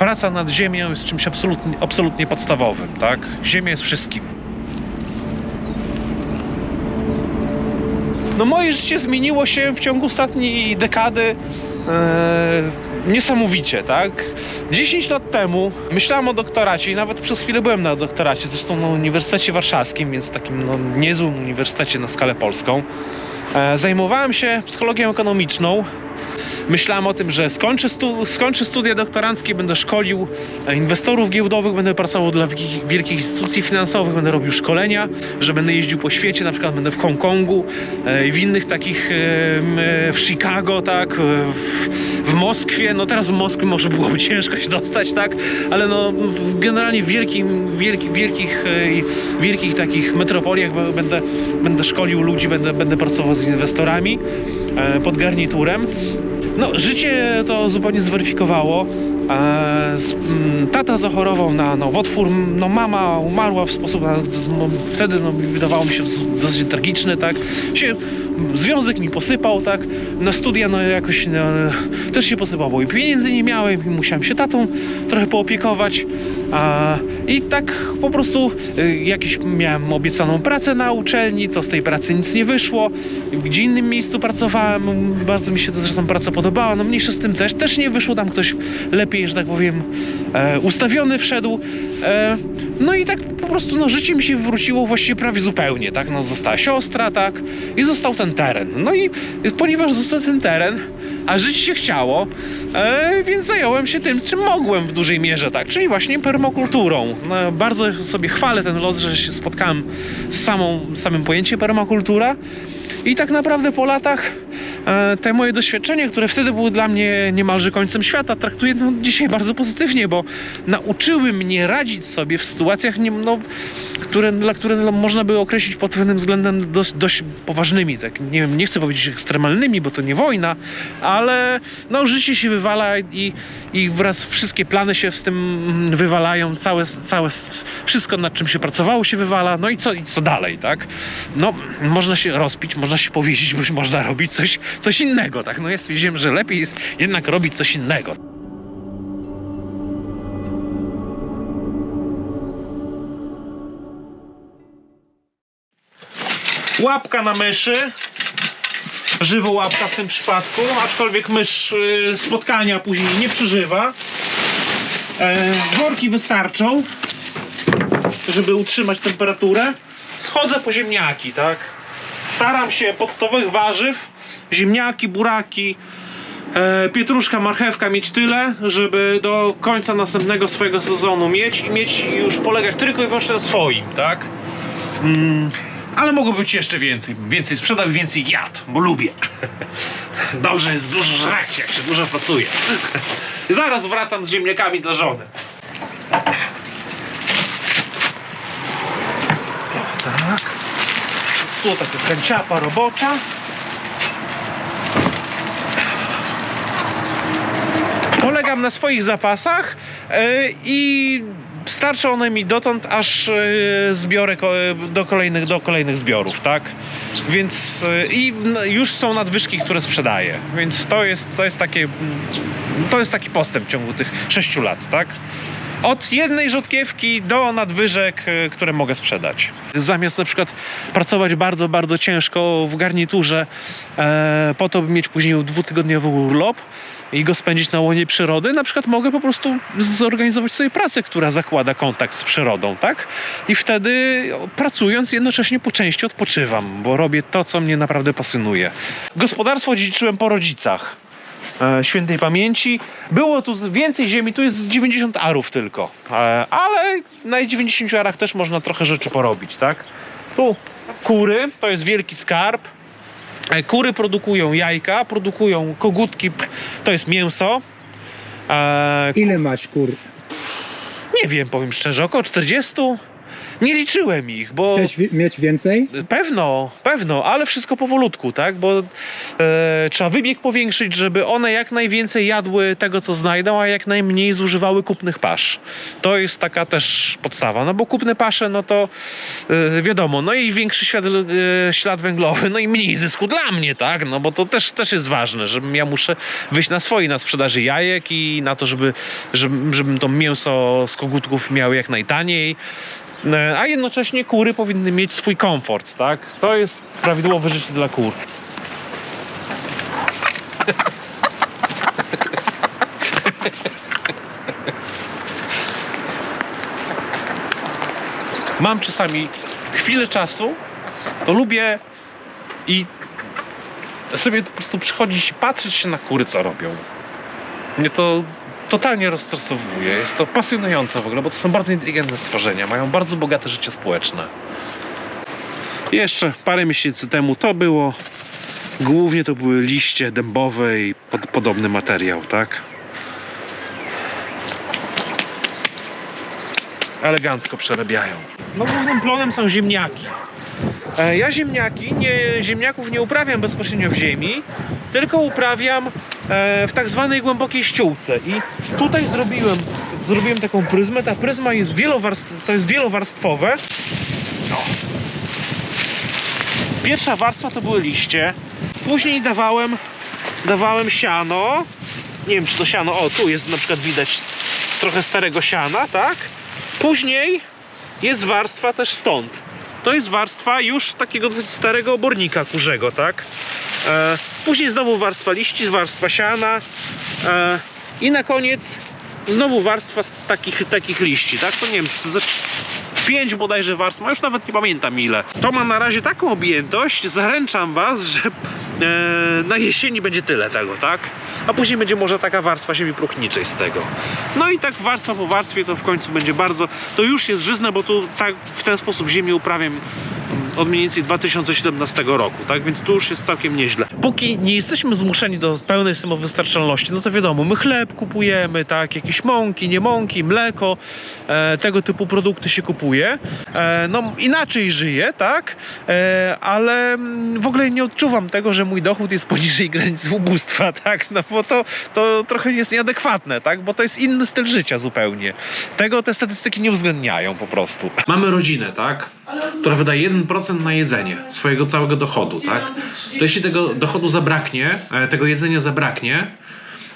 praca nad ziemią jest czymś absolutnie podstawowym, tak? Ziemia jest wszystkim. No moje życie zmieniło się w ciągu ostatniej dekady niesamowicie, tak? 10 lat temu myślałem o doktoracie i nawet przez chwilę byłem na doktoracie, zresztą na Uniwersytecie Warszawskim, więc takim niezłym uniwersytecie na skalę polską. Zajmowałem się psychologią ekonomiczną. Myślałem o tym, że skończę studia doktoranckie, będę szkolił inwestorów giełdowych, będę pracował dla wielkich instytucji finansowych, będę robił szkolenia, że będę jeździł po świecie, na przykład będę w Hongkongu i w innych takich, w Chicago, tak, w Moskwie. No teraz w Moskwie może byłoby ciężko się dostać, tak, ale no generalnie w wielkich takich metropoliach będę szkolił ludzi, będę pracował z inwestorami pod garniturem. No, życie to zupełnie zweryfikowało. Tata zachorował na nowotwór, no mama umarła w sposób, wtedy wydawało mi się dosyć tragiczny, tak. Związek mi posypał, tak. Na studia jakoś też się posypał, bo i pieniędzy nie miałem, i musiałem się tatą trochę poopiekować. I tak po prostu miałem obiecaną pracę na uczelni, to z tej pracy nic nie wyszło. W gdzie innym miejscu pracowałem, bardzo mi się zresztą praca podobała, no mniejsza z tym też nie wyszło, tam ktoś lepiej, że tak powiem, ustawiony wszedł. No i tak po prostu życie mi się wróciło właściwie prawie zupełnie, tak, no została siostra, tak, i został ten teren. No i ponieważ został ten teren, a żyć się chciało, więc zająłem się tym, czym mogłem w dużej mierze, tak, czyli właśnie permakulturą. No, bardzo sobie chwalę ten los, że się spotkałem z samym pojęciem permakultura i tak naprawdę po latach te moje doświadczenia, które wtedy były dla mnie niemalże końcem świata, traktuję dzisiaj bardzo pozytywnie, bo nauczyły mnie radzić sobie w sytuacjach, które można by określić pod pewnym względem dość poważnymi, tak, nie wiem, nie chcę powiedzieć ekstremalnymi, bo to nie wojna, ale życie się wywala i wraz wszystkie plany się z tym wywalają, wszystko, nad czym się pracowało, się wywala, no i co dalej, tak? No, można się rozpić, można się powiedzieć, bo można robić coś innego, tak? No ja stwierdziłem, że lepiej jest jednak robić coś innego. Łapka na myszy, żywołapka w tym przypadku, aczkolwiek mysz spotkania później nie przeżywa. Worki wystarczą, żeby utrzymać temperaturę. Schodzę po ziemniaki, tak? Staram się podstawowych warzyw, ziemniaki, buraki, pietruszka, marchewka mieć tyle, żeby do końca następnego swojego sezonu mieć już polegać tylko i wyłącznie na swoim, tak? Ale mogło być jeszcze więcej sprzedał i więcej jadł, bo lubię. Dobrze jest dużo żreć, jak się dużo pracuje. Zaraz wracam z ziemniakami dla żony. Tak. Tu taka kanciapa robocza. Polegam na swoich zapasach i starczy one mi dotąd, aż zbiorę do kolejnych zbiorów, tak? Więc już są nadwyżki, które sprzedaję, więc to jest taki postęp w ciągu tych 6 lat, tak? Od jednej rzodkiewki do nadwyżek, które mogę sprzedać. Zamiast na przykład pracować bardzo, bardzo ciężko w garniturze po to, by mieć później 2-tygodniowy urlop i go spędzić na łonie przyrody, na przykład mogę po prostu zorganizować sobie pracę, która zakłada kontakt z przyrodą, tak? I wtedy pracując jednocześnie po części odpoczywam, bo robię to, co mnie naprawdę pasjonuje. Gospodarstwo dziedziczyłem po rodzicach świętej pamięci. Było tu więcej ziemi, tu jest 90 arów tylko, ale na 90 arach też można trochę rzeczy porobić, tak? Tu kury, to jest wielki skarb. Kury produkują jajka, produkują kogutki, to jest mięso. Ile masz kur? Nie wiem, powiem szczerze, około 40. nie liczyłem ich, bo... Chcesz mieć więcej? Pewno, ale wszystko powolutku, tak? Bo trzeba wybieg powiększyć, żeby one jak najwięcej jadły tego, co znajdą, a jak najmniej zużywały kupnych pasz. To jest taka też podstawa, no bo kupne pasze, no to wiadomo, no i większy ślad węglowy, no i mniej zysku dla mnie, tak? No bo to też jest ważne, żebym ja muszę wyjść na swoje, na sprzedaży jajek i na to, żebym to mięso z kogutków miał jak najtaniej. A jednocześnie kury powinny mieć swój komfort, tak? To jest prawidłowe życie dla kur. Mam czasami chwilę czasu, to lubię i sobie po prostu przychodzić i patrzeć się na kury, co robią. Mnie to totalnie rozstresowuje. Jest to pasjonujące w ogóle, bo to są bardzo inteligentne stworzenia. Mają bardzo bogate życie społeczne. Jeszcze parę miesięcy temu to było. Głównie to były liście dębowe i podobny materiał, tak? Elegancko przerabiają. No głównym plonem są ziemniaki. Ja ziemniaków nie uprawiam bezpośrednio w ziemi, tylko uprawiam w tak zwanej głębokiej ściółce. I tutaj zrobiłem taką pryzmę. Ta pryzma jest wielowarstwowe. No. Pierwsza warstwa to były liście. Później dawałem siano. Nie wiem, czy to siano, o tu jest na przykład widać trochę starego siana, tak? Później jest warstwa też stąd. To jest warstwa już takiego dosyć starego obornika kurzego, tak? Później znowu warstwa liści, warstwa siana i na koniec znowu warstwa z takich liści, tak? To nie wiem, z 5 bodajże warstw, już nawet nie pamiętam ile. To ma na razie taką objętość, zaręczam was, że na jesieni będzie tyle tego, tak? A później będzie może taka warstwa ziemi próchniczej z tego. No i tak warstwa po warstwie to w końcu będzie bardzo... To już jest żyzne, bo tu tak w ten sposób ziemię uprawiam od mniej więcej 2017 roku, tak? Więc tu już jest całkiem nieźle. Póki nie jesteśmy zmuszeni do pełnej samowystarczalności, no to wiadomo, my chleb kupujemy, tak? Jakieś mąki, nie mąki, mleko, tego typu produkty się kupuje. No inaczej żyję, tak? Ale w ogóle nie odczuwam tego, że mój dochód jest poniżej granicy ubóstwa, tak? No bo to trochę jest nieadekwatne, tak? Bo to jest inny styl życia zupełnie. Tego te statystyki nie uwzględniają po prostu. Mamy rodzinę, tak? Która wydaje 1% na jedzenie swojego całego dochodu, tak? To jeśli tego dochodu zabraknie, tego jedzenia zabraknie,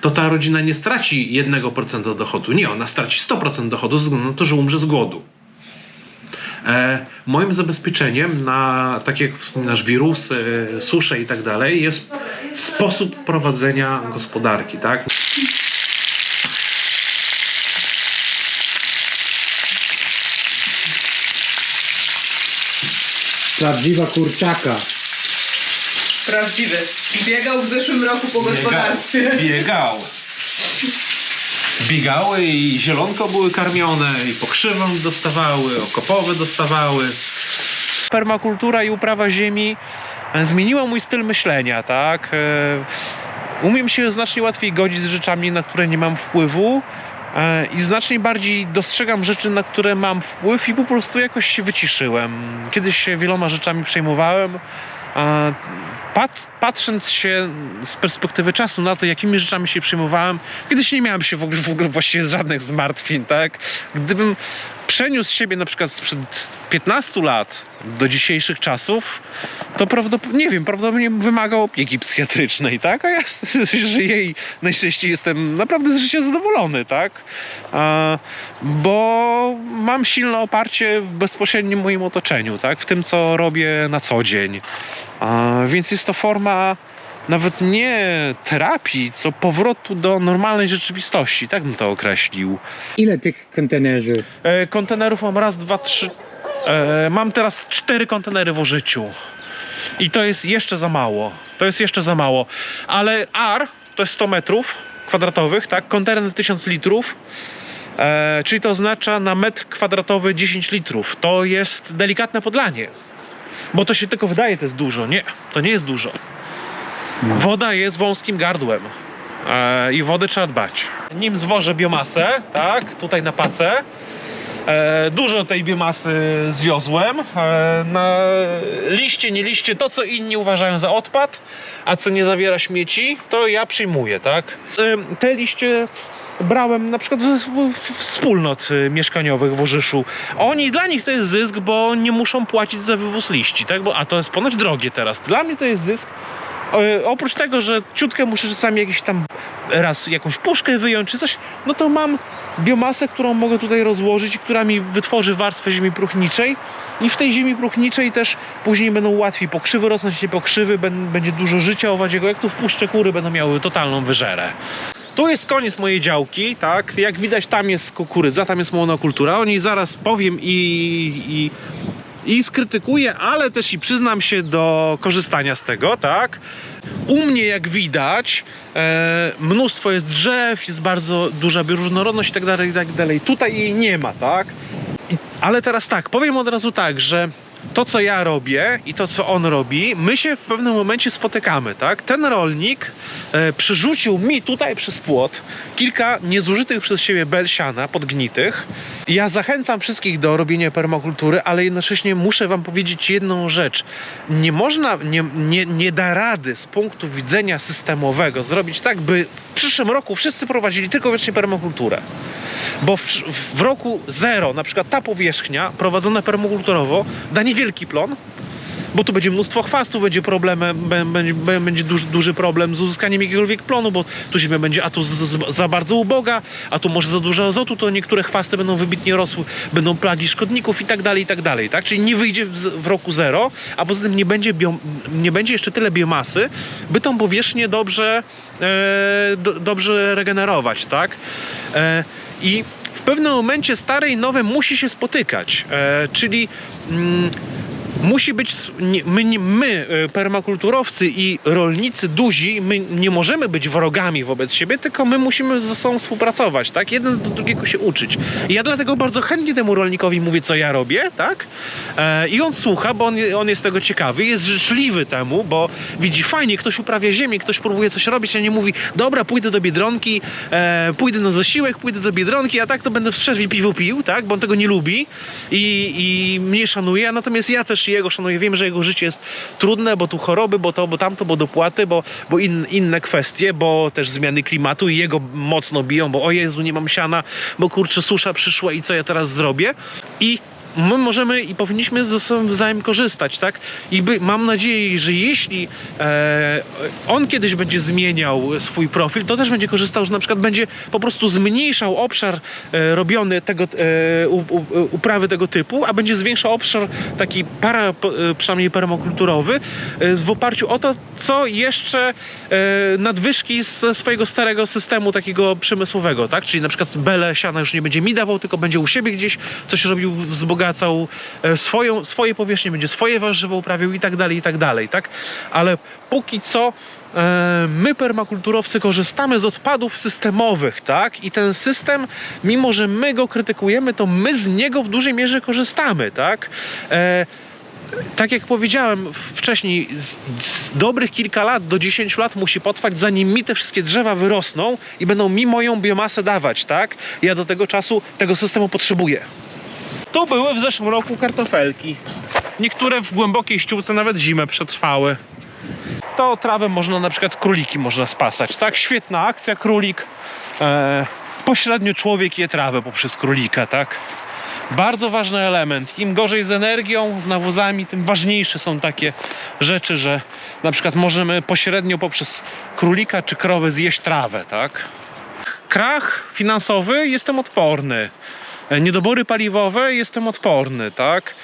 to ta rodzina nie straci 1% dochodu. Nie, ona straci 100% dochodu ze względu na to, że umrze z głodu. Moim zabezpieczeniem na, tak jak wspominasz, wirusy, susze i tak dalej, jest sposób prowadzenia gospodarki, tak? Prawdziwa kurczaka. Prawdziwy. Biegał w zeszłym roku po gospodarstwie. Biegały i zielonko były karmione, i pokrzywę dostawały, okopowe dostawały. Permakultura i uprawa ziemi zmieniła mój styl myślenia, tak? Umiem się znacznie łatwiej godzić z rzeczami, na które nie mam wpływu. I znacznie bardziej dostrzegam rzeczy, na które mam wpływ i po prostu jakoś się wyciszyłem. Kiedyś się wieloma rzeczami przejmowałem, patrząc się z perspektywy czasu na to, jakimi rzeczami się przejmowałem, kiedyś nie miałem się w ogóle właściwie żadnych zmartwień, tak? Gdybym przeniósł siebie na przykład sprzed 15 lat do dzisiejszych czasów, to prawdopodobnie wymagał opieki psychiatrycznej, tak? A ja żyję i najczęściej jestem naprawdę z życia zadowolony, tak? Bo mam silne oparcie w bezpośrednim moim otoczeniu, tak? W tym, co robię na co dzień. Więc jest to forma nawet nie terapii, co powrotu do normalnej rzeczywistości, tak bym to określił. Ile tych kontenerzy? Kontenerów mam raz, dwa, trzy. Mam teraz 4 kontenery w użyciu. I to jest jeszcze za mało. Ale AR to jest 100 metrów kwadratowych, tak? Kontener 1000 litrów. Czyli to oznacza na metr kwadratowy 10 litrów. To jest delikatne podlanie. Bo to się tylko wydaje, to jest dużo. Nie, to nie jest dużo. Woda jest wąskim gardłem i wody trzeba dbać. Nim zwożę biomasę, tak, tutaj na pacę, Dużo tej biomasy zwiozłem. Na liście, nie liście, to co inni uważają za odpad, a co nie zawiera śmieci, to ja przyjmuję, tak? Te liście brałem na przykład wspólnot mieszkaniowych w Orzyszu. Dla nich to jest zysk, bo nie muszą płacić za wywóz liści, tak? A to jest ponoć drogie teraz. Dla mnie to jest zysk. Oprócz tego, że ciutkę muszę czasami jakiś tam raz jakąś puszkę wyjąć czy coś, no to mam biomasę, którą mogę tutaj rozłożyć i która mi wytworzy warstwę ziemi próchniczej i w tej ziemi próchniczej też później będą łatwiej pokrzywy rosnąć, nie pokrzywy, będzie dużo życia owadziego. Jak tu wpuszczę kury, będą miały totalną wyżerę. Tu jest koniec mojej działki, tak? Jak widać, tam jest kukurydza, tam jest monokultura. O niej zaraz powiem i skrytykuję, ale też i przyznam się do korzystania z tego, tak? U mnie, jak widać, mnóstwo jest drzew, jest bardzo duża bioróżnorodność i tak dalej, i tak dalej. Tutaj jej nie ma, tak? Ale teraz tak, powiem od razu tak, że to, co ja robię i to, co on robi, my się w pewnym momencie spotykamy, tak? Ten rolnik przyrzucił mi tutaj przez płot kilka niezużytych przez siebie bel siana podgnitych. Ja zachęcam wszystkich do robienia permakultury, ale jednocześnie muszę wam powiedzieć jedną rzecz. Nie można, nie da rady z punktu widzenia systemowego zrobić tak, by w przyszłym roku wszyscy prowadzili tylko wyłącznie permakulturę. Bo w roku 0, na przykład ta powierzchnia prowadzona permakulturowo da niewielki plon, bo tu będzie mnóstwo chwastów, będzie duży problem z uzyskaniem jakiegokolwiek plonu, bo tu ziemia będzie a tu za bardzo uboga, a tu może za dużo azotu, to niektóre chwasty będą wybitnie rosły, będą plagi szkodników i tak dalej, tak? Czyli nie wyjdzie w roku 0, a poza tym nie będzie jeszcze tyle biomasy, by tą powierzchnię dobrze regenerować, tak? I w pewnym momencie stare i nowe musi się spotykać, czyli musi być, my permakulturowcy i rolnicy duzi, my nie możemy być wrogami wobec siebie, tylko my musimy ze sobą współpracować, tak? Jeden do drugiego się uczyć. I ja dlatego bardzo chętnie temu rolnikowi mówię, co ja robię, tak? I on słucha, bo on jest tego ciekawy, jest życzliwy temu, bo widzi, fajnie, ktoś uprawia ziemię, ktoś próbuje coś robić, a nie mówi, dobra, pójdę do Biedronki, pójdę na zasiłek, pójdę do Biedronki, a tak to będę w przerwie piwo pił, tak? Bo on tego nie lubi i mnie szanuje, a natomiast ja też jego szanuję. Wiem, że jego życie jest trudne, bo tu choroby, bo to, bo tamto, bo dopłaty, bo inne kwestie, bo też zmiany klimatu i jego mocno biją, bo o Jezu, nie mam siana, bo kurczę, susza przyszła i co ja teraz zrobię? I my możemy i powinniśmy ze sobą wzajem korzystać, tak? I mam nadzieję, że jeśli on kiedyś będzie zmieniał swój profil, to też będzie korzystał, że na przykład będzie po prostu zmniejszał obszar robiony uprawy tego typu, a będzie zwiększał obszar taki przynajmniej permakulturowy w oparciu o to, co jeszcze nadwyżki ze swojego starego systemu takiego przemysłowego, tak? Czyli na przykład bele siana już nie będzie mi dawał, tylko będzie u siebie gdzieś coś robił, wzbogacał swoje powierzchnie, będzie swoje warzywo uprawiał i tak dalej, tak? Ale póki co my permakulturowcy korzystamy z odpadów systemowych, tak? I ten system, mimo że my go krytykujemy, to my z niego w dużej mierze korzystamy, tak? Tak jak powiedziałem wcześniej, z dobrych kilka lat do 10 lat musi potrwać, zanim mi te wszystkie drzewa wyrosną i będą mi moją biomasę dawać, tak? Ja do tego czasu tego systemu potrzebuję. Tu były w zeszłym roku kartofelki. Niektóre w głębokiej ściółce nawet zimę przetrwały. To trawę można, na przykład króliki można spasać, tak? Świetna akcja, królik. Pośrednio człowiek je trawę poprzez królika, tak? Bardzo ważny element. Im gorzej z energią, z nawozami, tym ważniejsze są takie rzeczy, że na przykład możemy pośrednio poprzez królika czy krowę zjeść trawę, tak? Krach finansowy, jestem odporny. Niedobory paliwowe, jestem odporny, tak?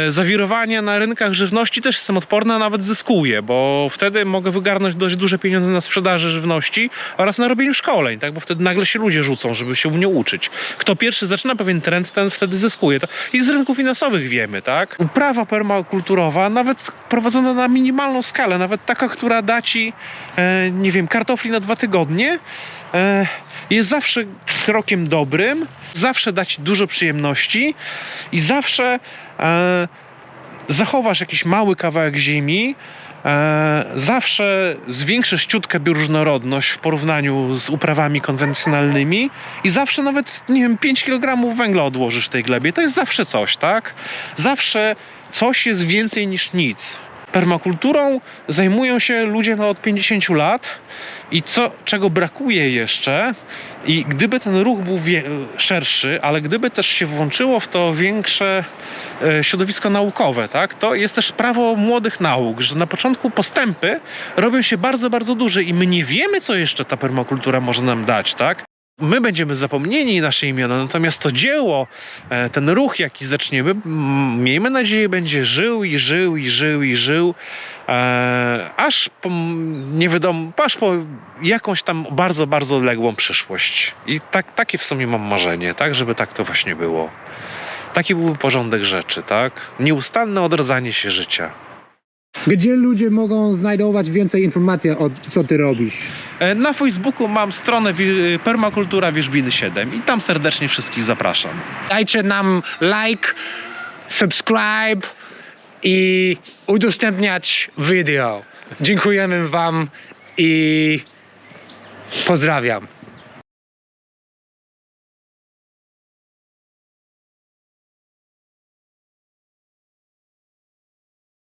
Zawirowania na rynkach żywności też jestem odporny, a nawet zyskuję, bo wtedy mogę wygarnąć dość duże pieniądze na sprzedaży żywności oraz na robieniu szkoleń, tak? Bo wtedy nagle się ludzie rzucą, żeby się u mnie uczyć. Kto pierwszy zaczyna pewien trend, ten wtedy zyskuje. I z rynków finansowych wiemy, tak? Uprawa permakulturowa, nawet prowadzona na minimalną skalę, nawet taka, która da ci, nie wiem, kartofli na 2 tygodnie, jest zawsze krokiem dobrym, zawsze da ci dużo przyjemności i zawsze zachowasz jakiś mały kawałek ziemi zawsze zwiększysz ciutkę bioróżnorodność w porównaniu z uprawami konwencjonalnymi i zawsze nawet, nie wiem, 5 kg węgla odłożysz w tej glebie. To jest zawsze coś, tak? Zawsze coś jest więcej niż nic. Permakulturą zajmują się ludzie od 50 lat i czego brakuje jeszcze, i gdyby ten ruch był szerszy, ale gdyby też się włączyło w to większe środowisko naukowe, tak, to jest też prawo młodych nauk, że na początku postępy robią się bardzo, bardzo duże i my nie wiemy, co jeszcze ta permakultura może nam dać, tak? My będziemy zapomnieni nasze imiona, natomiast to dzieło, ten ruch, jaki zaczniemy, miejmy nadzieję, będzie żył i żył i żył i żył, aż po, nie wiadomo, aż po jakąś tam bardzo, bardzo odległą przyszłość. I takie w sumie mam marzenie, tak, żeby tak to właśnie było. Taki byłby porządek rzeczy, tak? Nieustanne odradzanie się życia. Gdzie ludzie mogą znajdować więcej informacji o co ty robisz? Na Facebooku mam stronę Permakultura Wierzbiny 7 i tam serdecznie wszystkich zapraszam. Dajcie nam like, subscribe i udostępniać video. Dziękujemy wam i pozdrawiam.